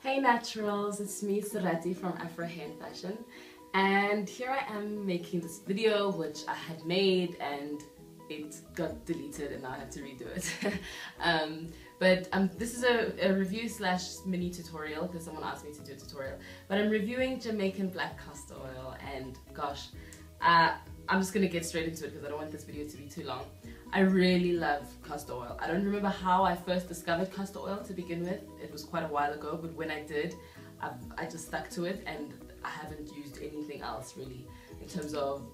Hey naturals, it's me Surati from Afro Hair and Fashion, and here I am making this video which I had made and it got deleted and now I have to redo it. This is a review slash mini tutorial because someone asked me to do a tutorial, but I'm reviewing Jamaican Black Castor Oil, and gosh, I'm just gonna get straight into it because I don't want this video to be too long. I really love castor oil. I don't remember how I first discovered castor oil to begin with. It was quite a while ago, but when I did, I just stuck to it and I haven't used anything else really in terms of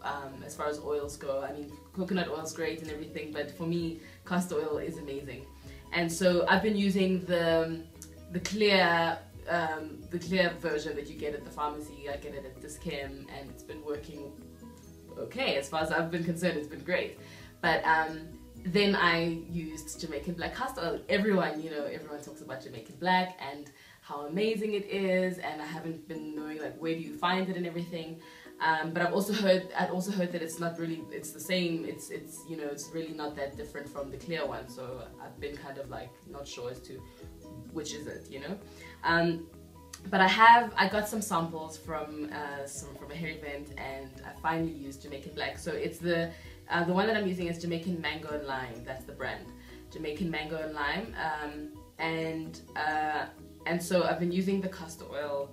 as far as oils go. I mean, coconut oil is great and everything, but for me, castor oil is amazing. And so I've been using the clear version that you get at the pharmacy. I get it at Dischem, and it's been working okay as far as I've been concerned. It's been great. But then I used Jamaican Black Castor Oil. Everyone talks about Jamaican Black and how amazing it is, and I haven't been knowing like where do you find it and everything. But I'd also heard that it's not really, it's the same. It's really not that different from the clear one. So I've been kind of like not sure as to which is it, But I got some samples from a hair event, and I finally used Jamaican Black. So it's the one that I'm using is Jamaican Mango and Lime. That's the brand, Jamaican Mango and Lime. And so I've been using the castor oil.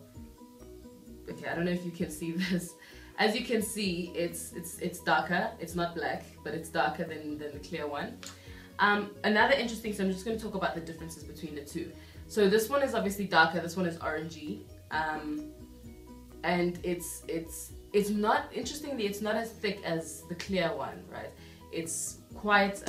Okay, I don't know if you can see this. As you can see, it's darker. It's not black, but it's darker than the clear one. Another interesting. So I'm just going to talk about the differences between the two. So this one is obviously darker. This one is orangey, and it's not, interestingly, it's not as thick as the clear one, right? It's quite,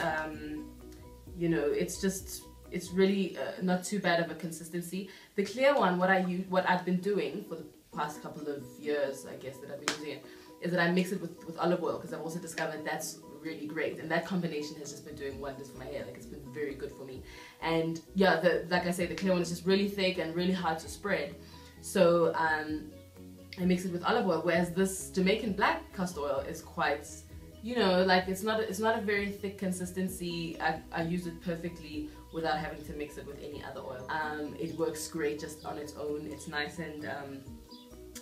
it's really not too bad of a consistency. The clear one, what I've been doing for the past couple of years, I guess, that I've been using it, is that I mix it with olive oil, because I've also discovered that's really great, and that combination has just been doing wonders for my hair. Like, it's been very good for me. And yeah, like I say, the clear one is just really thick and really hard to spread. So I mix it with olive oil, whereas this Jamaican Black Castor Oil is quite, like it's not a very thick consistency. I use it perfectly without having to mix it with any other oil. It works great just on its own. It's nice and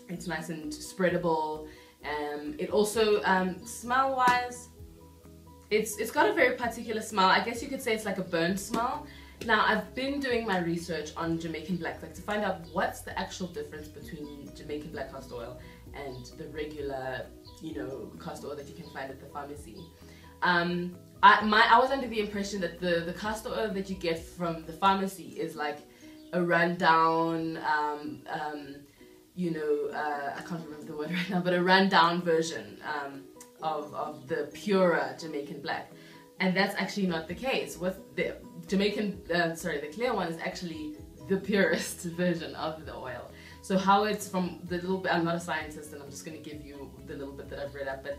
spreadable. It also smell-wise, it's got a very particular smell. I guess you could say it's like a burnt smell. Now, I've been doing my research on Jamaican Black, like to find out what's the actual difference between Jamaican Black Castor Oil and the regular, castor oil that you can find at the pharmacy. I was under the impression that the castor oil that you get from the pharmacy is like a rundown, I can't remember the word right now, but a rundown version of the purer Jamaican Black. And that's actually not the case. With the the clear one is actually the purest version of the oil. So how it's from the little bit, I'm not a scientist and I'm just going to give you the little bit that I've read up, but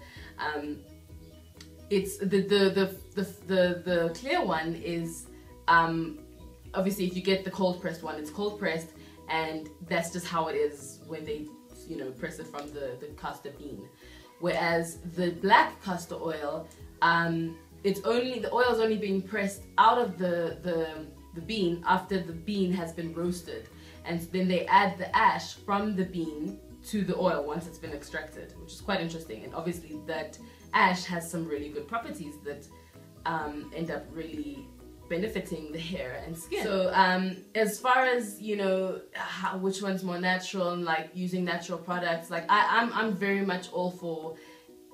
it's the clear one is obviously if you get the cold pressed one, it's cold pressed, and that's just how it is when they press it from the castor bean. Whereas the black castor oil, the oil is only being pressed out of the bean after the bean has been roasted, and then they add the ash from the bean to the oil once it's been extracted, which is quite interesting. And obviously that ash has some really good properties that end up really benefiting the hair and skin. So as far as which one's more natural and like using natural products, like I'm very much all for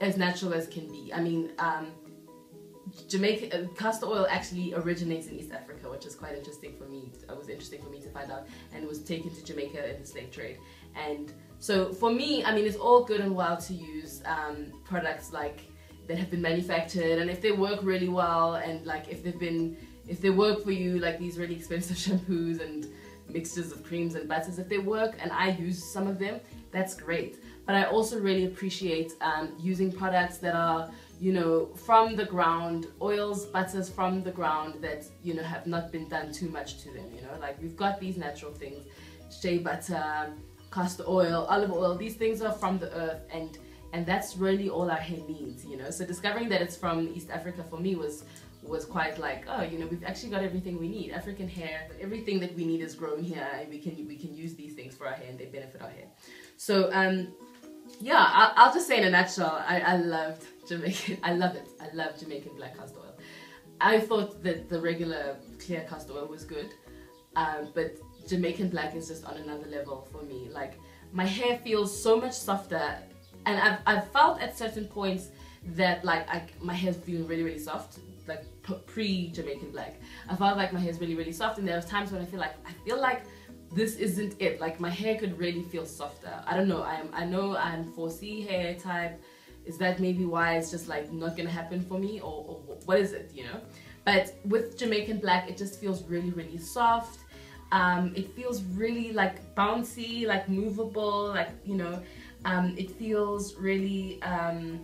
as natural as can be. I mean, Jamaican castor oil actually originates in East Africa, which is quite interesting for me. It was interesting for me to find out, and it was taken to Jamaica in the slave trade. And so for me, I mean, it's all good and well to use products like that have been manufactured, and if they work really well, and like if they work for you, like these really expensive shampoos and mixtures of creams and butters, if they work and I use some of them, that's great. But I also really appreciate using products that are from the ground, oils, butters from the ground that have not been done too much to them. Like we've got these natural things, shea butter, castor oil, olive oil. These things are from the earth, and that's really all our hair needs. So discovering that it's from East Africa for me was quite like, oh, we've actually got everything we need. African hair, everything that we need is grown here, and we can use these for our hair and they benefit our hair. So yeah, I'll just say in a nutshell, I loved Jamaican. I love it. I love Jamaican Black Castor Oil. I thought that the regular clear castor oil was good, but Jamaican Black is just on another level for me. Like, my hair feels so much softer, and I've felt at certain points that like my hair's feeling really, really soft, like pre-Jamaican Black. I felt like my hair's really, really soft, and there are times when I feel like this isn't it. Like, my hair could really feel softer. I don't know. I know I'm 4C hair type. Is that maybe why it's just like not gonna happen for me, or what is it, you know? But with Jamaican Black, it just feels really, really soft. It feels really like bouncy, like movable, like, you know, it feels really, I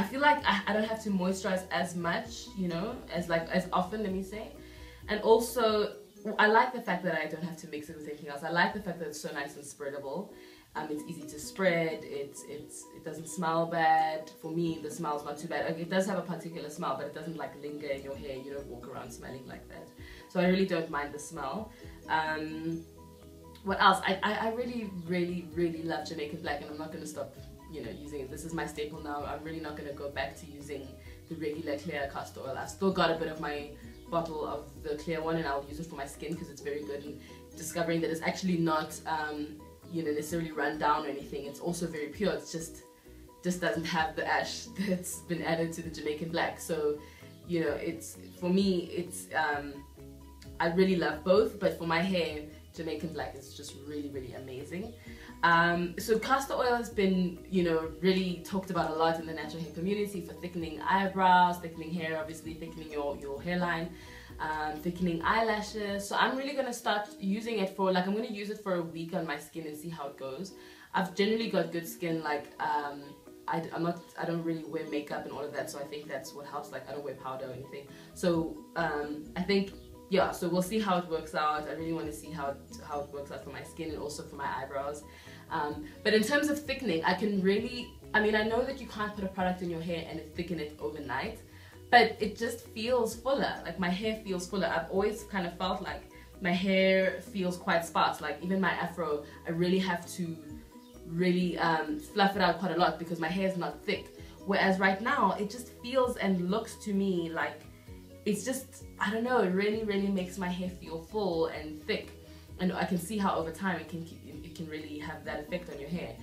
feel like I don't have to moisturize as much, you know, as often, let me say. And also, I like the fact that I don't have to mix it with anything else. I like the fact that it's so nice and spreadable. It's easy to spread. It doesn't smell bad. For me, the smell's not too bad. Like, it does have a particular smell, but it doesn't like linger in your hair. You don't walk around smelling like that. So I really don't mind the smell. What else? I really, really, really love Jamaican Black, and I'm not going to stop, you know, using it. This is my staple now. I'm really not going to go back to using the regular clear castor oil. I've still got a bit of my bottle of the clear one, and I'll use it for my skin because it's very good. And discovering that it's actually not you know, necessarily run down or anything. It's also very pure. It's just doesn't have the ash that's been added to the Jamaican Black. So, you know, it's, for me, it's I really love both, but for my hair, Jamaican Black is just really, really amazing. So castor oil has been, you know, really talked about a lot in the natural hair community for thickening eyebrows, thickening hair, obviously thickening your hairline, thickening eyelashes. So I'm really gonna start using it for, like, I'm gonna use it for a week on my skin and see how it goes. I've generally got good skin. Like, I don't really wear makeup and all of that, so I think that's what helps. Like, I don't wear powder or anything. So I think, yeah, so we'll see how it works out. I really want to see how it works out for my skin and also for my eyebrows. But in terms of thickening, I can really, I mean, I know that you can't put a product in your hair and thicken it overnight, but it just feels fuller. Like, my hair feels fuller. I've always kind of felt like my hair feels quite sparse. Like, even my Afro, I really have to really fluff it out quite a lot because my hair is not thick. Whereas right now, it just feels and looks to me like it's just, I don't know, it really, really makes my hair feel full and thick. And I can see how over time it can really have that effect on your hair.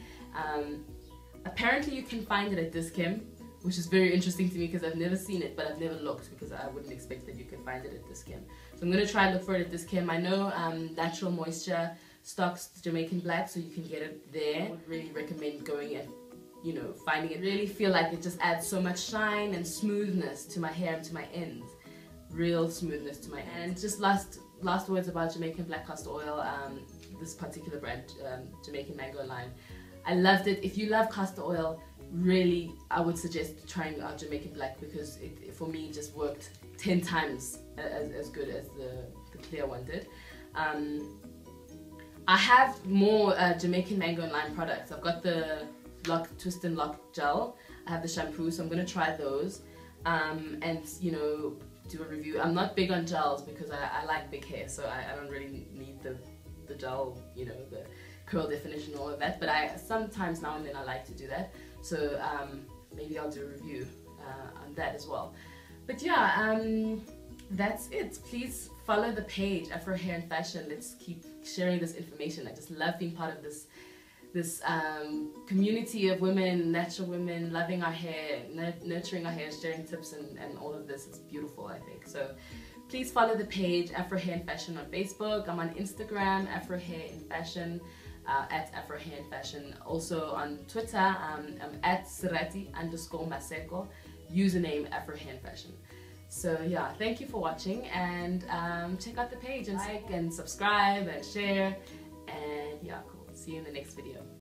Apparently you can find it at Dischem, which is very interesting to me because I've never seen it, but I've never looked because I wouldn't expect that you can find it at Dischem. So I'm going to try and look for it at Dischem. I know Natural Moisture stocks Jamaican Black, so you can get it there. I would really recommend going and, you know, finding it. Really feel like it just adds so much shine and smoothness to my hair and to my ends. Real smoothness to my ends. And just last words about Jamaican Black Castor Oil, this particular brand, Jamaican Mango Lime. I loved it. If you love castor oil, really, I would suggest trying out Jamaican Black because it for me just worked 10 times as good as the clear one did. I have more Jamaican Mango and Lime products. I've got the Twist and Lock Gel. I have the shampoo, so I'm going to try those and, you know, do a review. I'm not big on gels because I like big hair, so I don't really need the gel, you know, the curl definition and all of that, but sometimes now and then I like to do that. So maybe I'll do a review on that as well. But yeah, that's it. Please follow the page Afro Hair and Fashion. Let's keep sharing this information. I just love being part of this community of women, natural women, loving our hair, nurturing our hair, sharing tips and all of this. It's beautiful, I think. So please follow the page Afro Hair and Fashion on Facebook. I'm on Instagram, Afro Hair and Fashion, at Afro Hair and Fashion. Also on Twitter, I'm at Sirati_Maseko, username Afro Hair and Fashion. So yeah, thank you for watching, and check out the page and like and subscribe and share, and yeah, cool. See you in the next video.